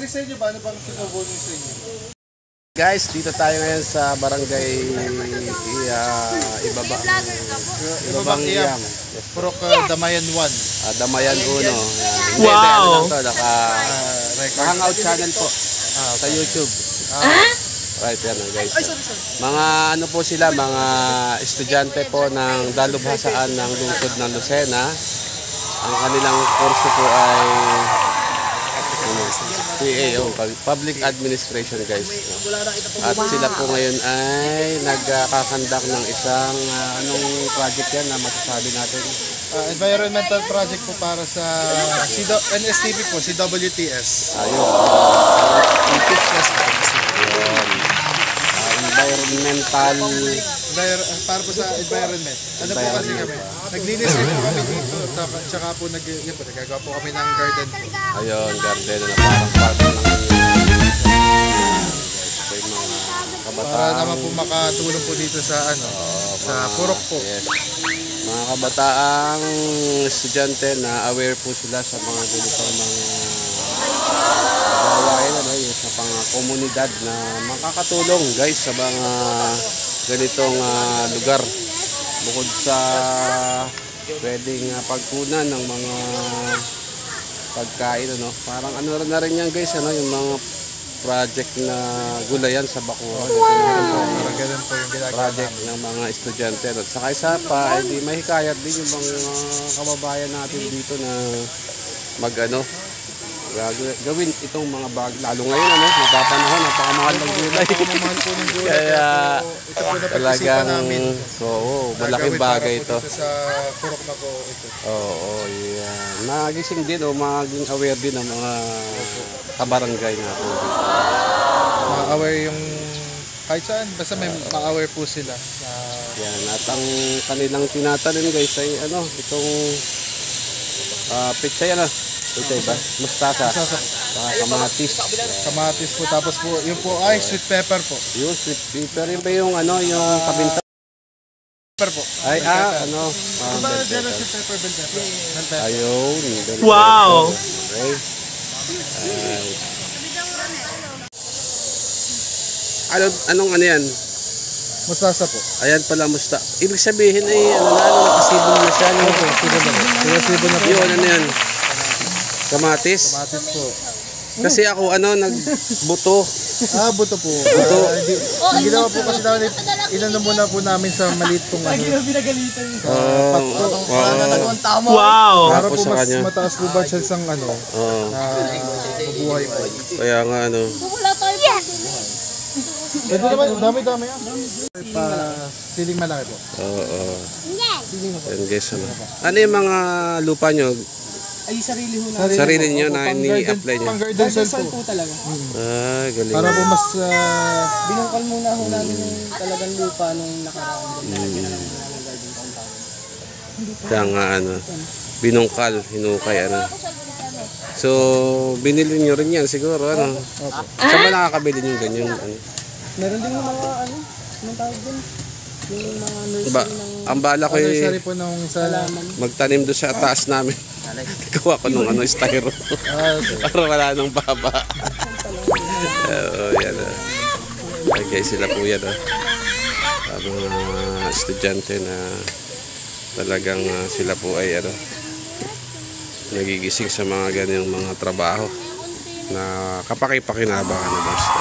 Depende sa inyo ba? Ano bang susubo nyo sa inyo? Guys, dito tayo ngayon sa barangay Ibabang Iyam. Purok Damayan 1. Damayan 1. Wow! Hangout channel po sa YouTube. Right, yan guys. Mga ano po sila, mga estudyante po ng dalubhasaan ng lungsod ng Lucena. Ang kanilang kurso po ay PAO, Public Administration guys. At sila po ngayon ay nagkakandak ng isang anong project yan na masasabi natin? Environmental project po para sa NSTP po, si WTS. Ayun. Environmental para po sa environment. Ano po kasi kami? Naglinis po kami dito. Tsaka po nagagawa po kami ng garden po. Ayun, garden na parang park ng mga kabataan. Para naman po makatulong po dito sa sa purok po. Yes. Mga kabataang estudyante na aware po sila sa mga ganitong mga gawain sa mga komunidad na makakatulong guys sa mga ganitong lugar. Bukod sa pwedeng pagkunan ng mga pagkain, parang ano na rin yan guys, yung mga project na gulayan sa Bacoor. Parang ganun po yung ginagawa Project ng mga estudyante. At saka isa pa, may hikayat din yung mga kababayan natin dito na gawin itong mga bag. Lalo ngayon, napapanahon, napakamahal ng gulay. Napakamahal po ng gulay. Kaya ito po talagang, namin. malaking bagay ito. Sa purok na po ito. Yan. Nagising din, maging aware din ng mga kabarangay natin. Ma-aware yung kahit saan, basta may ma-aware po sila. Yan, at ang kanilang tinatanim guys ay itong pitsay pitsay ba? Mustasa. Kamatis. Kamatis po, tapos po, yun po ay sweet pepper po. Yung sweet pepper, yun ba yung yung kabinta? Pepper po. Ay, Bell pepper, bell pepper. Ayun. Wow! Okay. Anong yan? Mustasa po. Ayan pala Ibig sabihin ay nakasibol na siya. Nakasibol na po. Yun, yan? Kamatis? Kamatis po. Kasi ako nagbuto. Buto po. Buto. Ang ginawa po kasi namin, inano muna po namin sa maliit pong patto. Wow! Para po mas mataas po ba siya isang mabuhay po. Kaya nga Ito naman, dami-dami yan. Siling malaki po. Yan guys, ano yung mga lupa nyo? Ay, sarili ho na. Sarili nyo na ini-apply nyo? Pang garden soil po talaga. Galing. Para po mas... Binungkal muna ho namin yung talagang lupa nung nakaraan. Kaya nga binungkal, hinukay So, binili nyo rin yan siguro Saan ba nakakabili nyo ganyan? Meron din yung mga anong tawag din? Yung mga nursery ng... Ang bala ko nursery po nung sa... magtanim doon sa taas namin. Gawa ko nung styro. Para wala nang baba. Yan Okay, sila po yan mga estudyante na talagang sila po ay nagigising sa mga ganyang mga trabaho na kapaki-pakinabangan na basta.